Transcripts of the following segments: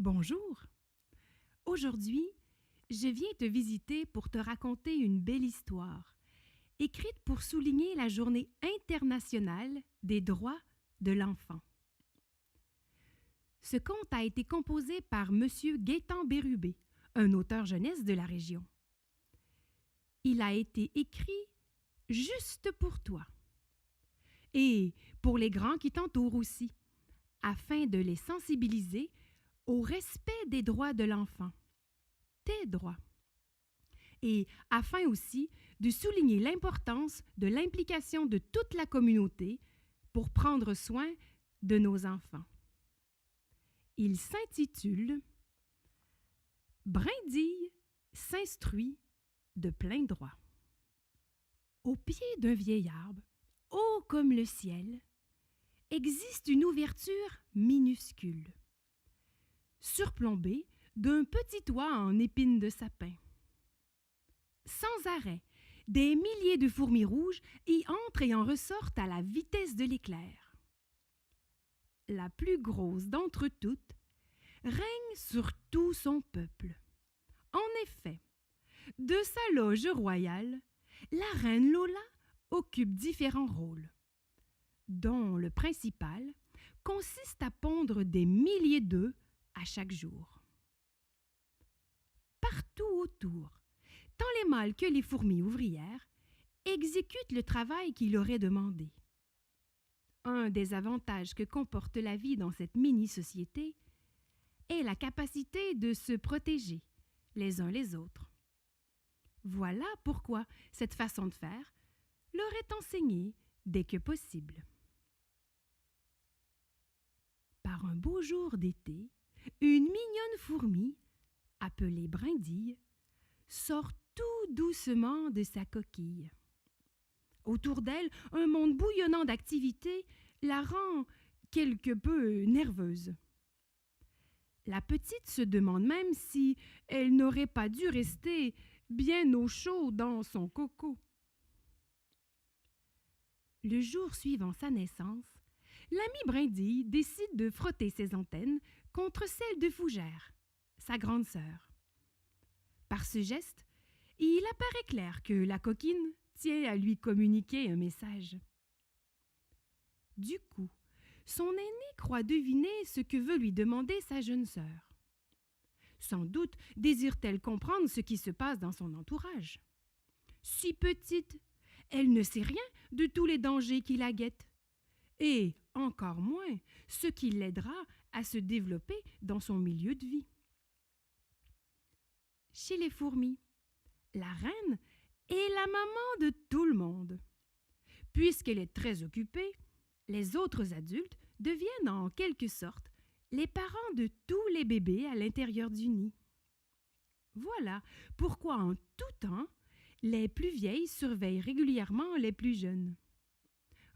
Bonjour. Aujourd'hui, je viens te visiter pour te raconter une belle histoire, écrite pour souligner la Journée internationale des droits de l'enfant. Ce conte a été composé par M. Gaétan Bérubé, un auteur jeunesse de la région. Il a été écrit juste pour toi et pour les grands qui t'entourent aussi, afin de les sensibiliser au respect des droits de l'enfant, tes droits, et afin aussi de souligner l'importance de l'implication de toute la communauté pour prendre soin de nos enfants. Il s'intitule « Brindille s'instruit de plein droit ». Au pied d'un vieil arbre, haut comme le ciel, existe une ouverture minuscule, surplombée d'un petit toit en épines de sapin. Sans arrêt, des milliers de fourmis rouges y entrent et en ressortent à la vitesse de l'éclair. La plus grosse d'entre toutes règne sur tout son peuple. En effet, de sa loge royale, la reine Lola occupe différents rôles, dont le principal consiste à pondre des milliers d'œufs à chaque jour. Partout autour, tant les mâles que les fourmis ouvrières exécutent le travail qui leur est demandé. Un des avantages que comporte la vie dans cette mini-société est la capacité de se protéger les uns les autres. Voilà pourquoi cette façon de faire leur est enseignée dès que possible. Par un beau jour d'été, une mignonne fourmi, appelée Brindille, sort tout doucement de sa coquille. Autour d'elle, un monde bouillonnant d'activité la rend quelque peu nerveuse. La petite se demande même si elle n'aurait pas dû rester bien au chaud dans son coco. Le jour suivant sa naissance, l'amie Brindille décide de frotter ses antennes contre celles de Fougère, sa grande sœur. Par ce geste, il apparaît clair que la coquine tient à lui communiquer un message. Du coup, son aînée croit deviner ce que veut lui demander sa jeune sœur. Sans doute désire-t-elle comprendre ce qui se passe dans son entourage. Si petite, elle ne sait rien de tous les dangers qui la guettent, et encore moins ce qui l'aidera à se développer dans son milieu de vie. Chez les fourmis, la reine est la maman de tout le monde. Puisqu'elle est très occupée, les autres adultes deviennent en quelque sorte les parents de tous les bébés à l'intérieur du nid. Voilà pourquoi en tout temps, les plus vieilles surveillent régulièrement les plus jeunes.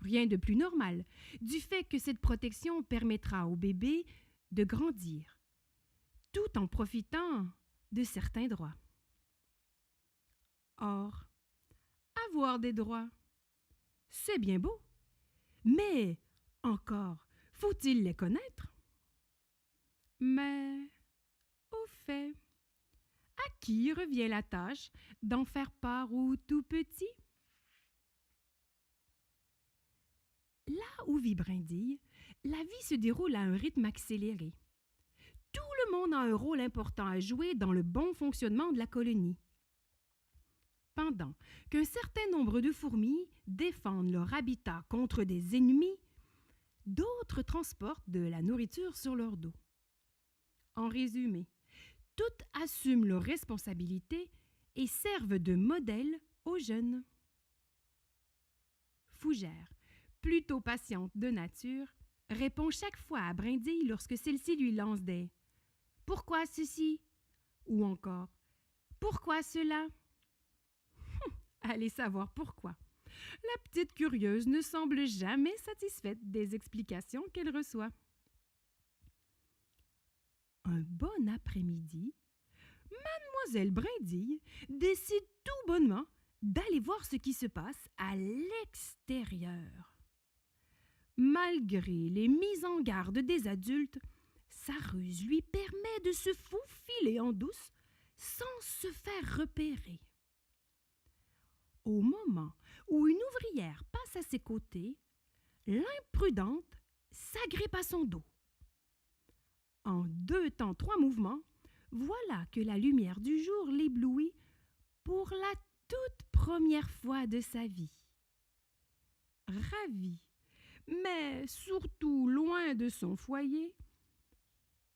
Rien de plus normal, du fait que cette protection permettra au bébé de grandir, tout en profitant de certains droits. Or, avoir des droits, c'est bien beau, mais encore faut-il les connaître? Mais, au fait, à qui revient la tâche d'en faire part aux tout petits? Là où vit Brindille, la vie se déroule à un rythme accéléré. Tout le monde a un rôle important à jouer dans le bon fonctionnement de la colonie. Pendant qu'un certain nombre de fourmis défendent leur habitat contre des ennemis, d'autres transportent de la nourriture sur leur dos. En résumé, toutes assument leurs responsabilités et servent de modèle aux jeunes. Fougère, plutôt patiente de nature, répond chaque fois à Brindille lorsque celle-ci lui lance des « Pourquoi ceci ?» ou encore « Pourquoi cela ?» Allez savoir pourquoi. La petite curieuse ne semble jamais satisfaite des explications qu'elle reçoit. Un bon après-midi, Mademoiselle Brindille décide tout bonnement d'aller voir ce qui se passe à l'extérieur. Malgré les mises en garde des adultes, Sa ruse lui permet de se faufiler en douce sans se faire repérer. Au moment où une ouvrière passe à ses côtés, l'imprudente s'agrippe à son dos. En 2 temps 3 mouvements, voilà que la lumière du jour l'éblouit pour la toute première fois de sa vie. Ravi, mais surtout loin de son foyer,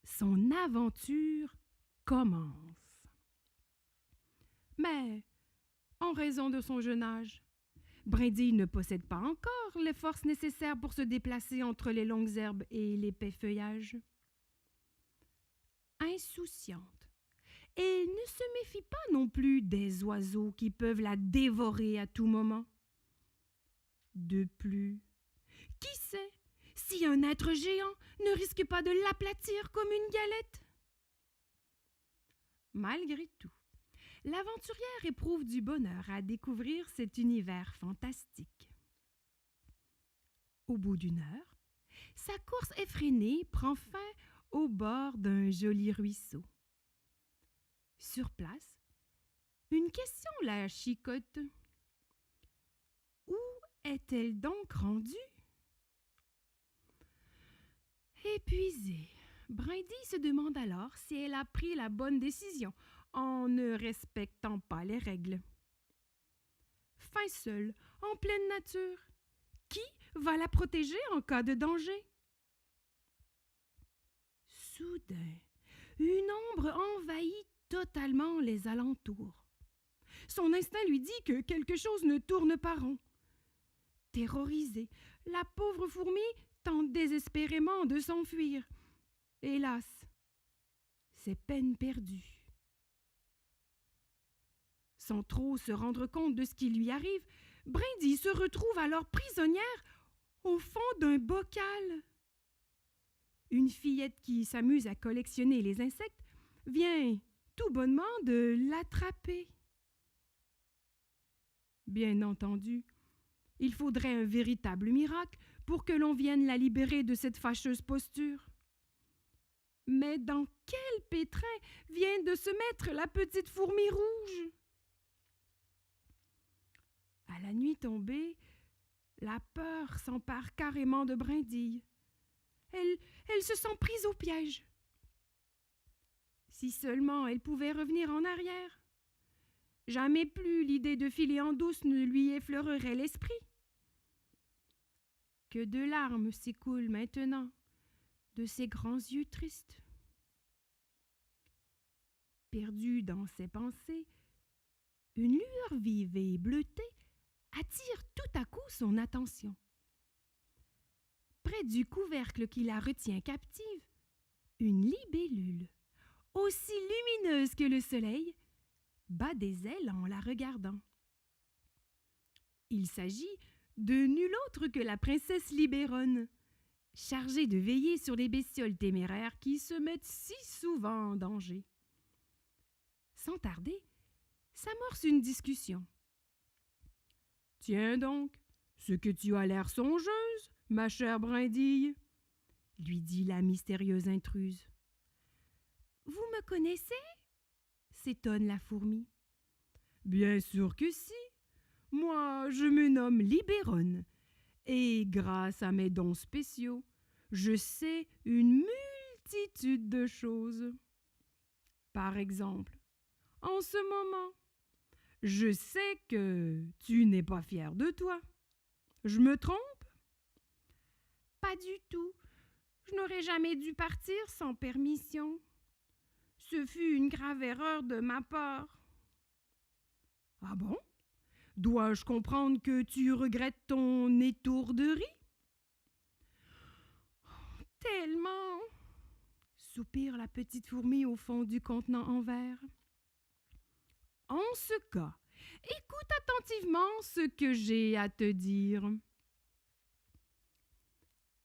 son aventure commence. Mais, en raison de son jeune âge, Brindille ne possède pas encore les forces nécessaires pour se déplacer entre les longues herbes et l'épais feuillage. Insouciante, elle ne se méfie pas non plus des oiseaux qui peuvent la dévorer à tout moment. De plus, qui sait si un être géant ne risque pas de l'aplatir comme une galette? Malgré tout, l'aventurière éprouve du bonheur à découvrir cet univers fantastique. Au bout d'1 heure, sa course effrénée prend fin au bord d'un joli ruisseau. Sur place, une question la chicote. Où est-elle donc rendue? Épuisée, Brindille se demande alors si elle a pris la bonne décision en ne respectant pas les règles. Fin seule, en pleine nature, qui va la protéger en cas de danger? Soudain, une ombre envahit totalement les alentours. Son instinct lui dit que quelque chose ne tourne pas rond. Terrorisée, la pauvre fourmi tente désespérément de s'enfuir. Hélas, c'est peine perdue. Sans trop se rendre compte de ce qui lui arrive, Brindille se retrouve alors prisonnière au fond d'un bocal. Une fillette qui s'amuse à collectionner les insectes vient tout bonnement de l'attraper. Bien entendu, il faudrait un véritable miracle pour que l'on vienne la libérer de cette fâcheuse posture. Mais dans quel pétrin vient de se mettre la petite fourmi rouge? À la nuit tombée, la peur s'empare carrément de Brindille. Elle se sent prise au piège. Si seulement elle pouvait revenir en arrière. Jamais plus l'idée de filer en douce ne lui effleurerait l'esprit. Que de larmes s'écoulent maintenant de ses grands yeux tristes. Perdue dans ses pensées, une lueur vive et bleutée attire tout à coup son attention. Près du couvercle qui la retient captive, une libellule, aussi lumineuse que le soleil, bat des ailes en la regardant. Il s'agit de nulle autre que la princesse Libérone, chargée de veiller sur les bestioles téméraires qui se mettent si souvent en danger. Sans tarder, s'amorce une discussion. « Tiens donc, ce que tu as l'air songeuse, ma chère Brindille, » lui dit la mystérieuse intruse. « Vous me connaissez ?» s'étonne la fourmi. « Bien sûr que si. Moi, je me nomme Libérone, et grâce à mes dons spéciaux, je sais une multitude de choses. Par exemple, en ce moment, je sais que tu n'es pas fière de toi. Je me trompe? Pas du tout. Je n'aurais jamais dû partir sans permission. Ce fut une grave erreur de ma part. Ah bon? Dois-je comprendre que tu regrettes ton étourderie? Tellement! Soupire la petite fourmi au fond du contenant en verre. En ce cas, écoute attentivement ce que j'ai à te dire.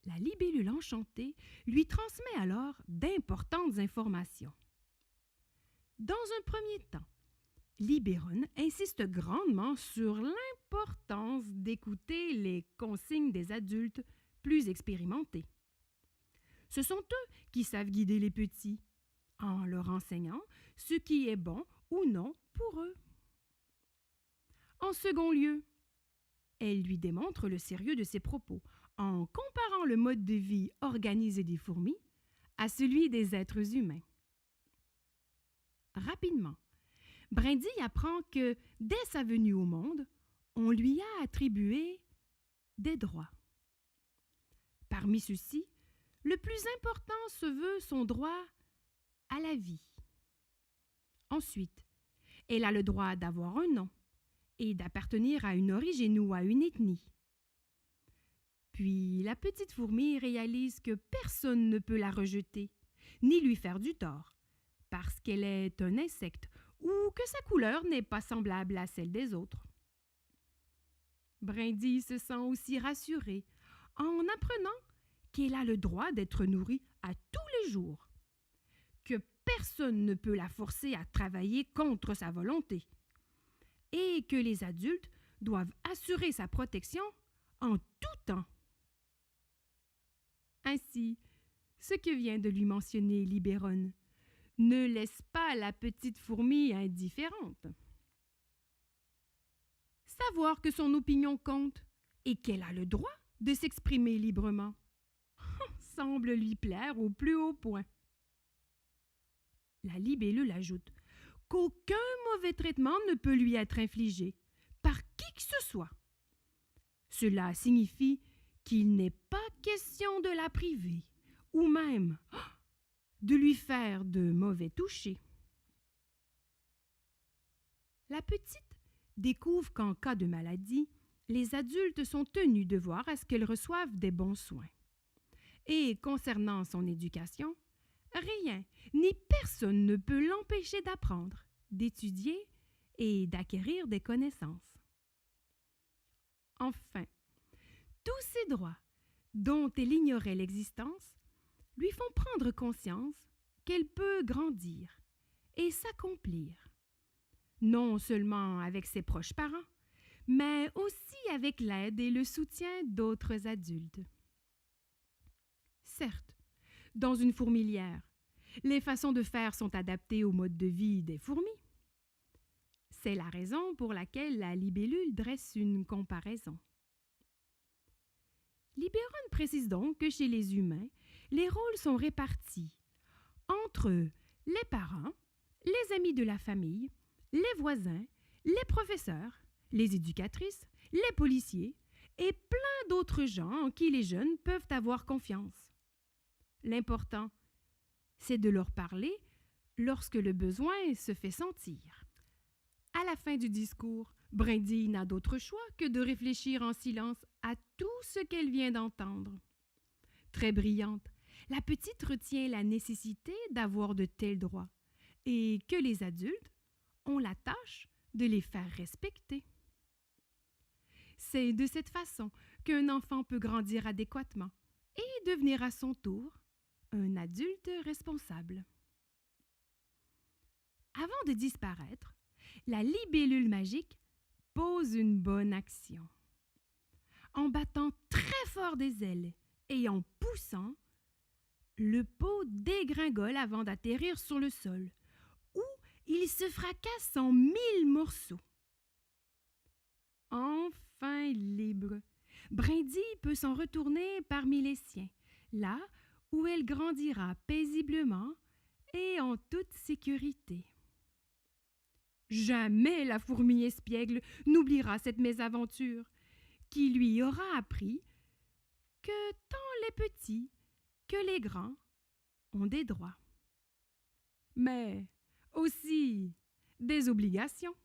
La libellule enchantée lui transmet alors d'importantes informations. Dans un premier temps, Libérone insiste grandement sur l'importance d'écouter les consignes des adultes plus expérimentés. Ce sont eux qui savent guider les petits, en leur enseignant ce qui est bon ou non pour eux. En second lieu, elle lui démontre le sérieux de ses propos en comparant le mode de vie organisé des fourmis à celui des êtres humains. Rapidement, Brindille apprend que, dès sa venue au monde, on lui a attribué des droits. Parmi ceux-ci, le plus important se veut son droit à la vie. Ensuite, elle a le droit d'avoir un nom et d'appartenir à une origine ou à une ethnie. Puis la petite fourmi réalise que personne ne peut la rejeter, ni lui faire du tort, parce qu'elle est un insecte ou que sa couleur n'est pas semblable à celle des autres. Brindille se sent aussi rassurée en apprenant qu'elle a le droit d'être nourrie à tous les jours, que personne ne peut la forcer à travailler contre sa volonté et que les adultes doivent assurer sa protection en tout temps. Ainsi, ce que vient de lui mentionner Libérone ne laisse pas la petite fourmi indifférente. Savoir que son opinion compte et qu'elle a le droit de s'exprimer librement semble lui plaire au plus haut point. La libellule ajoute qu'aucun mauvais traitement ne peut lui être infligé par qui que ce soit. Cela signifie qu'il n'est pas question de la priver ou même de lui faire de mauvais touchés. La petite découvre qu'en cas de maladie, les adultes sont tenus de voir à ce qu'elle reçoive des bons soins. Et concernant son éducation, rien ni personne ne peut l'empêcher d'apprendre, d'étudier et d'acquérir des connaissances. Enfin, tous ces droits dont elle ignorait l'existence lui font prendre conscience qu'elle peut grandir et s'accomplir, non seulement avec ses proches parents, mais aussi avec l'aide et le soutien d'autres adultes. Certes, dans une fourmilière, les façons de faire sont adaptées au mode de vie des fourmis. C'est la raison pour laquelle la libellule dresse une comparaison. Libérone précise donc que chez les humains, les rôles sont répartis entre les parents, les amis de la famille, les voisins, les professeurs, les éducatrices, les policiers et plein d'autres gens en qui les jeunes peuvent avoir confiance. L'important, c'est de leur parler lorsque le besoin se fait sentir. À la fin du discours, Brindille n'a d'autre choix que de réfléchir en silence à tout ce qu'elle vient d'entendre. Très brillante, la petite retient la nécessité d'avoir de tels droits et que les adultes ont la tâche de les faire respecter. C'est de cette façon qu'un enfant peut grandir adéquatement et devenir à son tour un adulte responsable. Avant de disparaître, la libellule magique pose une bonne action. En battant très fort des ailes et en poussant, le pot dégringole avant d'atterrir sur le sol, où il se fracasse en 1000 morceaux. Enfin libre, Brindille peut s'en retourner parmi les siens, là où elle grandira paisiblement et en toute sécurité. Jamais la fourmi espiègle n'oubliera cette mésaventure qui lui aura appris que tant les petits que les grands ont des droits, mais aussi des obligations.